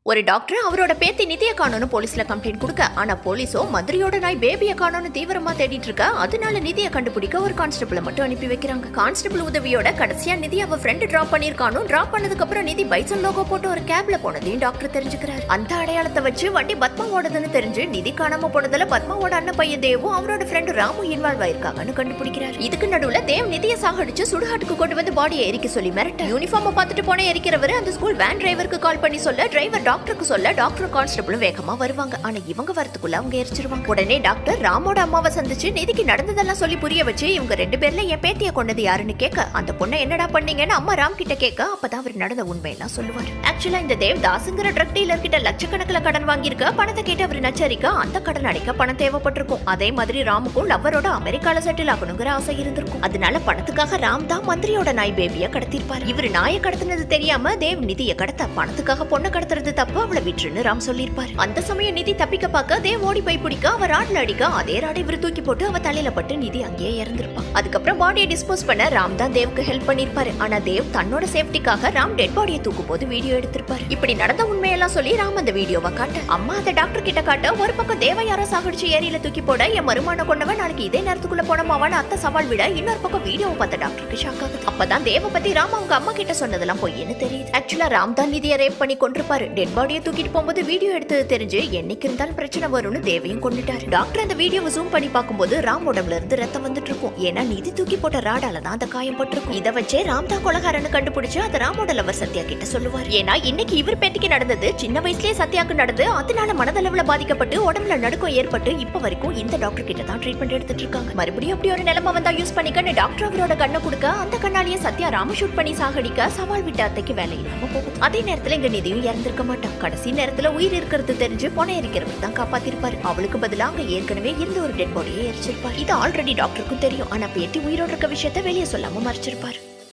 ஒரு டாக்டர் அவரோட பேத்தி நிதிய காணோன்னு போலீஸ்ல கம்ப்ளைண்ட் கொடுக்க, ஆனா போலீஸோ மந்திரியோட நாய் பேபிய காணோன்னு தீவிரமா தேடிட்டு இருக்க. அதனால நிதியை கண்டுபிடிக்க ஒரு கான்ஸ்டபிள மட்டும் அனுப்பி வைக்கிறாங்க. கான்ஸ்டபிள் உதவியோட கடைசியா நிதி அவ ஃப்ரெண்ட் டிராப் பண்ணிருக்கானோ. டிராப் பண்ணதுக்கு அப்புறம் நிதி பைசன் லோகோ போட்டு ஒரு கேப்ல போனதையும் டாக்டர் தெரிஞ்சுக்கிறாரு. அந்த அடையாளத்தை வச்சு வண்டி பத்மாவோடதுன்னு தெரிஞ்சு நிதி காணாம போனதுல பத்மாவோட அண்ணன் பையன் தேவும் அவரோட ஃப்ரெண்ட் ராமு இன்வால்வ் ஆயிருக்காங்கன்னு கண்டுபிடிக்கிறாரு. இதுக்கு நடுவுல தேவ் நிதியை சாகடிச்சு சுடுகாட்டுக்கு கொண்டு வந்து பாடியை எரிக்க சொல்லி மிரட்ட, யூனிஃபார்ம் பார்த்துட்டு போன எரிக்கிறவர் அந்த ஸ்கூல் வேன் டிரைவருக்கு கால் பண்ணி சொல்ல, டிரைவர் டாக்டருக்கு சொல்ல, டாக்டர் கான்ஸ்டபிளும் வேகமா வருவாங்க. ஆனா இவங்க வரதுக்குள்ள அவங்க எரிச்சிருவாங்க. உடனே டாக்டர் ராமோட அம்மாவை சந்திச்சு நிதிக்கு நடந்ததெல்லாம் சொல்லி புரிய வச்சு, இவங்க 2 பேர்ல என் பேத்திய கொண்டது யாருன்னு கேட்க, அந்த பொண்ணை என்னடா பண்ணீங்கன்னு அம்மா ராம் கிட்ட கேட்க, அப்பதான் அவர் நடந்த உண்மையெல்லாம் சொல்லுவார். ஆக்சுவலா இந்த தேவ் தாசுங்கிற ட்ரக் டீலர் கிட்ட லட்சக்கணக்கில் கடன் வாங்கியிருக்க. பணத்தை கேட்டு அவர் நச்சரிக்க அந்த கடன் அடைக்க பணம் தேவைப்பட்டிருக்கும். அதே மாதிரி ராமுக்கும் லவ்வரோட அமெரிக்கால செட்டில் ஆகணுங்கிற ஆசை இருந்திருக்கும். அதனால பணத்துக்காக ராம் தான் மந்திரியோட நாய் பேபிய கடத்திருப்பார். இவர் நாயை கடத்தினது தெரியாம தேவ் நிதியை கடத்த, பணத்துக்காக பொண்ணை கடத்துறது தப்பு, அவளை விட்டுருன்னு ராம் சொல்லிருப்பாரு. அந்த சமயம் நிதி தப்பிக்க பார்க்க தேவ் ஓடி போய் பிடிக்க, அவ ராட்ல அடிக்க, அதே ராடை இவர் தூக்கி போட்டு அவ தலையில பட்டு நிதி அங்கேயே இறந்திருப்பான். அதுக்கப்புறம் பாடியை டிஸ்போஸ் பண்ண ராம் தான் தேவுக்கு ஹெல்ப் பண்ணிருப்பாரு. ஆனா தேவ் தன்னோட சேஃப்டிக்காக ராம் டெட் பாடியை தூக்கும் போது வீடியோ எடுத்திருப்பாரு. இப்படி நடந்த உண்மையெல்லாம் சொல்லி ராம் அந்த வீடியோவை காட்ட, அம்மா அந்த டாக்டர் கிட்ட காட்ட, ஒரு பக்கம் தேவ யாரோ சாகடிச்சு ஏரியில தூக்கி போட, என் மருமான கொண்டவன் நாளைக்கு இதே நேரத்துக்குள்ள போனமாவான அத்தை சவால் விட, இன்னொரு பக்கம் வீடியோவை பார்த்த டாக்டருக்கு ஷாக் ஆகுது. அப்பதான் தேவ பத்தி ராம் அவங்க அம்மா கிட்ட சொன்னதெல்லாம் பொய்ன்னு தெரியுது. ஆக்சுவலா ராம் தான் நிதியை ரேப் பண்ணி கொண்டிருப்பாரு. டெட் பாடியை தூக்கிட்டு போகும்போது வீடியோ எடுத்தது தெரிஞ்சு என்னைக்கு இருந்தாலும் பிரச்சனை வரும்னு தேவையும் கொண்டுட்டாரு. டாக்டர் அந்த வீடியோவை ஜூம் பண்ணி பார்க்கும்போது ராம் உடம்புல இருந்து ரத்தம் வந்துட்டு இருக்கும். ஏன்னா நிதி தூக்கி போட்ட ராடால தான் அந்த காயம் பட்டிருக்கும். இதை வச்சே ராம் தான் கொலகாரன்னு கண்டுபிடிச்சு அதை ராமோட லவர் சத்யா கிட்ட சொல்லுவார். ஏன்னா இன்னைக்கு இவர் பேத்திக்கு நடந்தது சின்ன வயசுலயே சத்யாக்கு நடந்து, அதனால மனதளவுல பாதிக்கப்பட்டு உடம்புல நடுக்கம் ஏற்பட்டு இப்ப வரைக்கும் இந்த டாக்டர் கிட்ட தான் ட்ரீட்மெண்ட் எடுத்துட்டு இருக்காங்க. மறுபடியும் அப்படி ஒரு நிலைமை வந்தா யூஸ் பண்ணிக்கன்னு டாக்டர் அவரோட கண்ணை கொடுக்க, அந்த கண்ணாலேயே சத்யா ராம ஷூட் பண்ணி சாகடிக்க, சவால் விட்டு அத்தைக்கு வேலை இல்லாம போகும். அதே நேரத்துல இங்க நிதியும் இறந்திருக்க மாட்டான். கடைசி நேரத்துல உயிர் இருக்கிறது தெரிஞ்சு போன எரிக்கிறவர் தான் காப்பாத்திருப்பாரு. அவளுக்கு பதிலா அங்க ஏற்கனவே இருந்த ஒரு டெட் பாடியை எரிச்சிருப்பார். இது ஆல்ரெடி டாக்டருக்கும் தெரியும். ஆனா பேத்தி உயிரோட இருக்க விஷயத்த வெளியே சொல்லாம மறைச்சிருப்பாரு.